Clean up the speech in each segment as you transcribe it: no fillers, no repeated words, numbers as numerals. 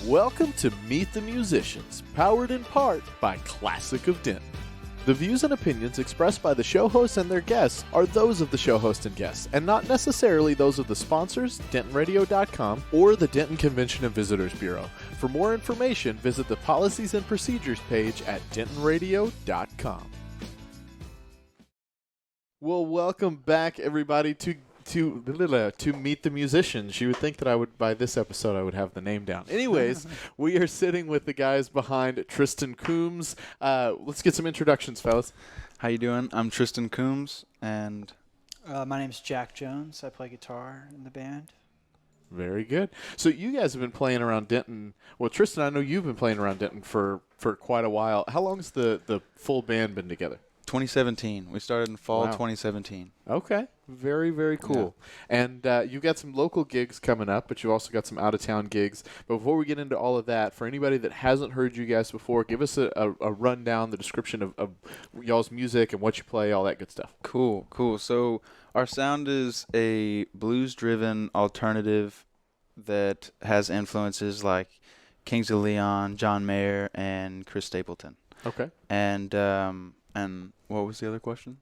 Welcome to Meet the Musicians, powered in part by Classic of Denton. The views and opinions expressed by the show hosts and their guests are those of the show host and guests, and not necessarily those of the sponsors, DentonRadio.com, or the Denton Convention and Visitors Bureau. For more information, visit the Policies and Procedures page at DentonRadio.com. Well, welcome back, everybody, to Meet the Musicians. You would think that by this episode, I would have the name down. Anyways, we are sitting with the guys behind Triston Coomes. Let's get some introductions, fellas. How you doing? I'm Triston Coomes, and my name's Jack Jones. I play guitar in the band. Very good. So you guys have been playing around Denton. Well, Triston, I know you've been playing around Denton for quite a while. How long has the full band been together? 2017. We started in fall 2017. Okay. Very, very cool. Yeah. And you've got some local gigs coming up, but you also got some out-of-town gigs. But before we get into all of that, for anybody that hasn't heard you guys before, give us a rundown, the description of y'all's music and what you play, all that good stuff. Cool. So our sound is a blues-driven alternative that has influences like Kings of Leon, John Mayer, and Chris Stapleton. Okay. And what was the other question?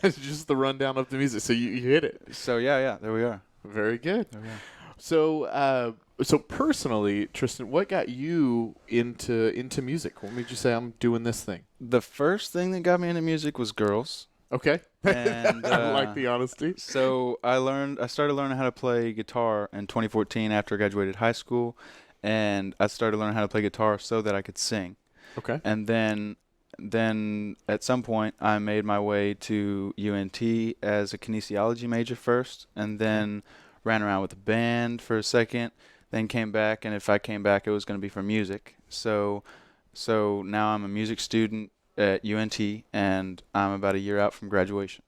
Just the rundown of the music. So you hit it. So yeah, there we are. Very good. So so personally, Triston, what got you into music? What made you say I'm doing this thing? The first thing that got me into music was girls. Okay. And I like the honesty. So I started learning how to play guitar in 2014 after I graduated high school, and I started learning how to play guitar so that I could sing. Okay. And then at some point I made my way to UNT as a kinesiology major first, and then ran around with a band for a second, then came back, and if I came back it was going to be for music. So now I'm a music student at UNT, and I'm about a year out from graduation.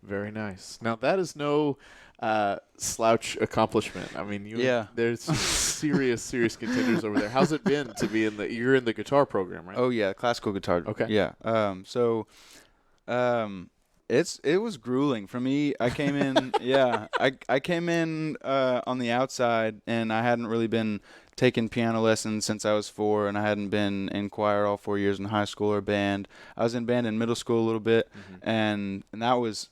Very nice. Now that is no slouch accomplishment. I mean, there's serious contenders over there. How's it been to be you're in the guitar program, right? Oh yeah, classical guitar. Okay. Yeah. It was grueling for me. I came in I came in on the outside, and I hadn't really been taking piano lessons since I was 4, and I hadn't been in choir all 4 years in high school or band. I was in band in middle school a little bit, and that was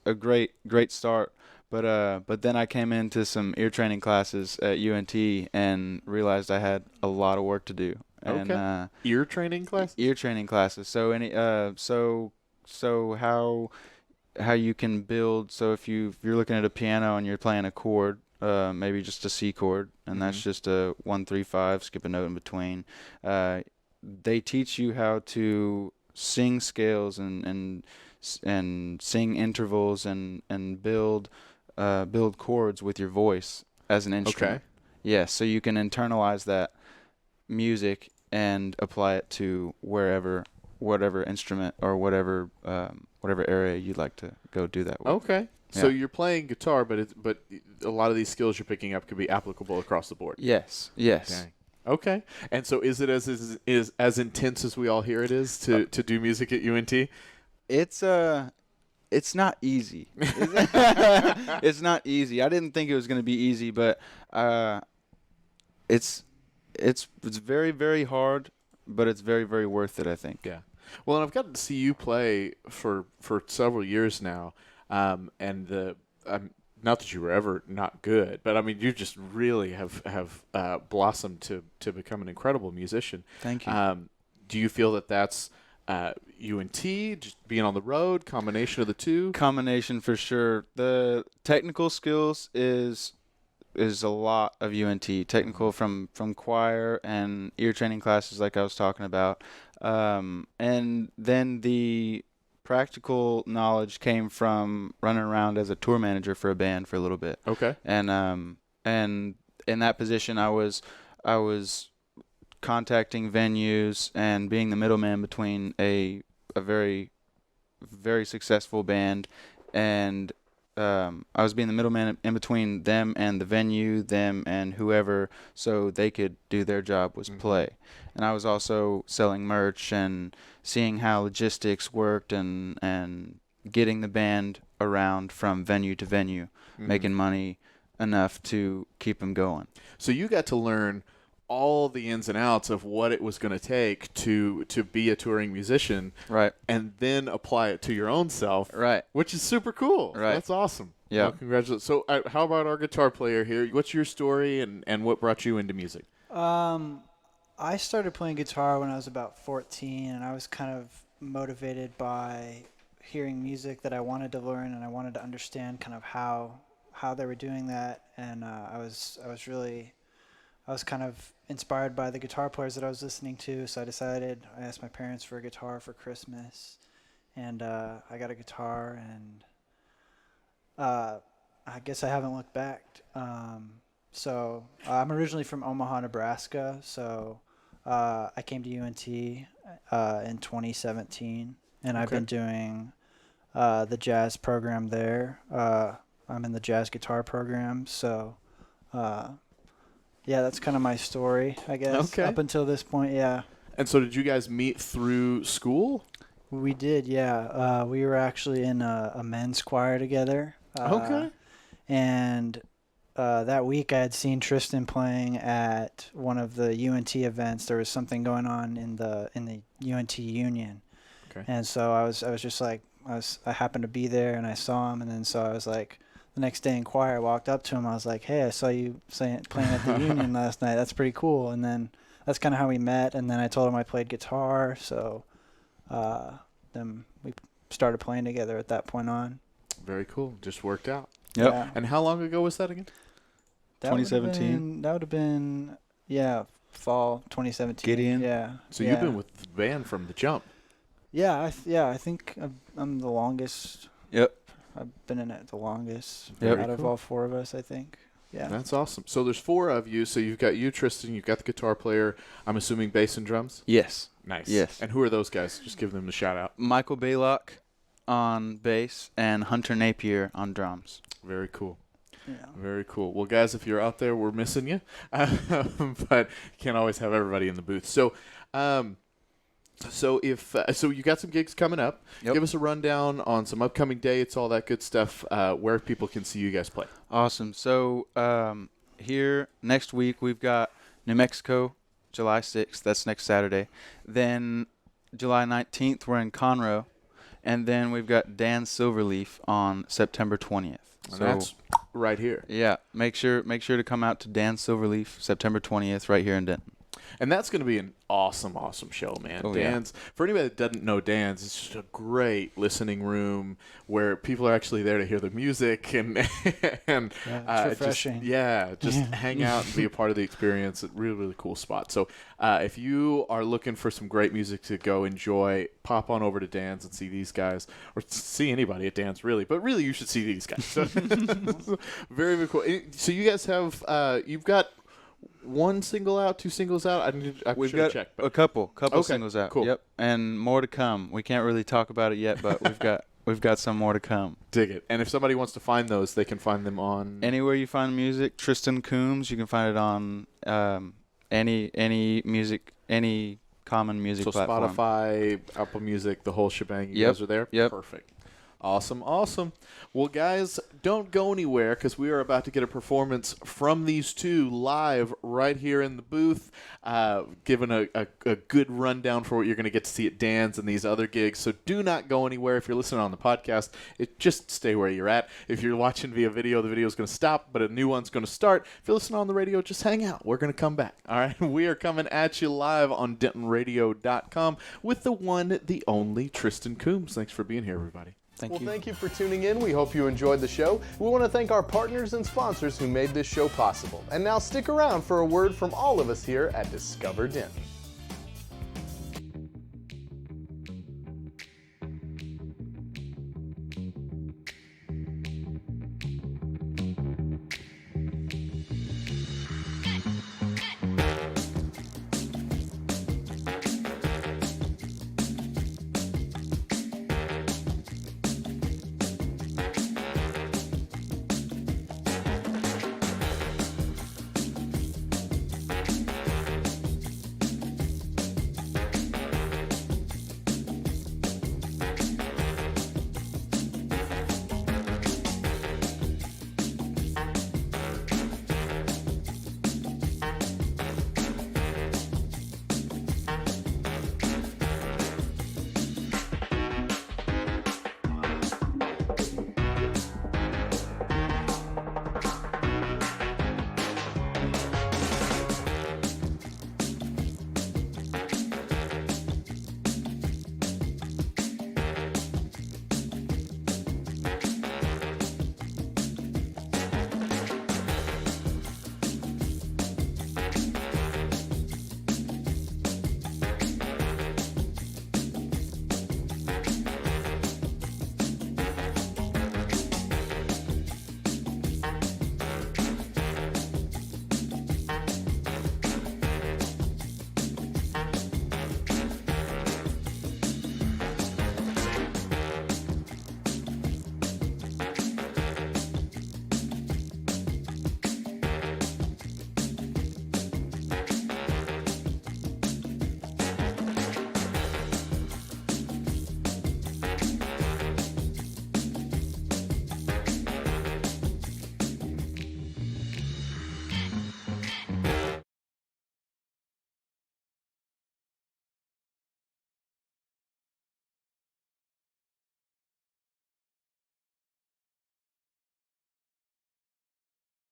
a great start. But then I came into some ear training classes at UNT and realized I had a lot of work to do. And, okay. Ear training classes? Ear training classes. So how you can build. So if you're looking at a piano and you're playing a chord, maybe just a C chord, and that's just a 1-3-5, skip a note in between. They teach you how to sing scales and sing intervals and build chords with your voice as an instrument. Okay. Yeah, so you can internalize that music and apply it to whatever instrument or whatever area you'd like to go do that with. Okay. Yeah. So you're playing guitar, but a lot of these skills you're picking up could be applicable across the board. Yes. Okay. And so is it as intense as we all hear it is to do music at UNT? It's not easy. It's not easy. I didn't think it was going to be easy, but it's very, very hard, but it's very, very worth it, I think. Yeah. Well, and I've gotten to see you play for several years now, and not that you were ever not good, but I mean you just really have blossomed to become an incredible musician. Thank you. Do you feel that that's UNT, just being on the road, combination of the two? Combination for sure. The technical skills is a lot of UNT. Technical from choir and ear training classes like I was talking about. And then the practical knowledge came from running around as a tour manager for a band for a little bit. Okay. And in that position I was contacting venues and being the middleman between a very, very successful band, and I was being the middleman in between them and the venue, them and whoever, so they could do their job was play. And I was also selling merch and seeing how logistics worked and getting the band around from venue to venue, making money enough to keep them going. So you got to learn all the ins and outs of what it was going to take to be a touring musician, Right. and then apply it to your own self, Right. which is super cool. Right. That's awesome. Yeah. Well, congratulations. So how about our guitar player here? What's your story and what brought you into music? I started playing guitar when I was about 14, and I was kind of motivated by hearing music that I wanted to learn, and I wanted to understand kind of how they were doing that. And I was kind of inspired by the guitar players that I was listening to, so I asked my parents for a guitar for Christmas, and I got a guitar, and I guess I haven't looked back. So I'm originally from Omaha, Nebraska, so I came to UNT in 2017, and I've been doing the jazz program there. I'm in the jazz guitar program, so yeah, that's kind of my story, I guess, up until this point, yeah. And so did you guys meet through school? We did, yeah. We were actually in a men's choir together. And that week I had seen Triston playing at one of the UNT events. There was something going on in the UNT Union. Okay. And so I was just like, I happened to be there, and I saw him, and then so I was like, the next day in choir, I walked up to him. I was like, hey, I saw you playing at the Union last night. That's pretty cool. And then that's kind of how we met. And then I told him I played guitar. So then we started playing together at that point on. Very cool. Just worked out. Yep. Yeah. And how long ago was that again? 2017. That would have been, fall 2017. Gideon. Yeah. So you've been with the band from the jump. Yeah, I think I'm the longest. Yep. I've been in it the longest Very out of all four of us, I think. Yeah. That's awesome. So there's four of you. So you've got you, Triston. You've got the guitar player. I'm assuming bass and drums. Yes. Nice. Yes. And who are those guys? Just give them a shout out. Michael Baylock on bass and Hunter Napier on drums. Very cool. Yeah. Very cool. Well, guys, if you're out there, we're missing you, but you can't always have everybody in the booth. So, so you got some gigs coming up. Yep. Give us a rundown on some upcoming dates, all that good stuff. Where people can see you guys play. Awesome. So here next week we've got New Mexico, July 6th. That's next Saturday. Then July 19th we're in Conroe, and then we've got Dan Silverleaf on September 20th. And So that's right here. yeah, make sure to come out to Dan Silverleaf September 20th right here in Denton. And that's going to be an awesome, awesome show, man. Oh, yeah. Dan's, for anybody that doesn't know Dan's, it's just a great listening room where people are actually there to hear the music and It's refreshing. just hang out and be a part of the experience. It's a really, really cool spot. So if you are looking for some great music to go enjoy, pop on over to Dan's and see these guys, or see anybody at Dan's, really. But really, you should see these guys. So, very, very cool. So you guys have, you've got one single out, two singles out? We've got check, a couple Okay, singles out. cool. Yep, and more to come. We can't really talk about it yet, but we've got some more to come. Dig it. And if somebody wants to find those, they can find them on Anywhere you find music, Triston Coomes. You can find it on any common music so platform. Spotify, Apple Music, the whole shebang. You Yep, guys are there? yep. Perfect. Awesome, awesome. Well, guys, don't go anywhere because we are about to get a performance from these two live right here in the booth, giving a good rundown for what you're going to get to see at Dan's and these other gigs. So do not go anywhere. If you're listening on the podcast, just stay where you're at. If you're watching via video, the video is going to stop, but a new one's going to start. If you're listening on the radio, just hang out. We're going to come back. All right? We are coming at you live on DentonRadio.com with the one, the only Triston Coomes. Thanks for being here, everybody. Thank you for tuning in. We hope you enjoyed the show. We want to thank our partners and sponsors who made this show possible. And now stick around for a word from all of us here at Discover Denton.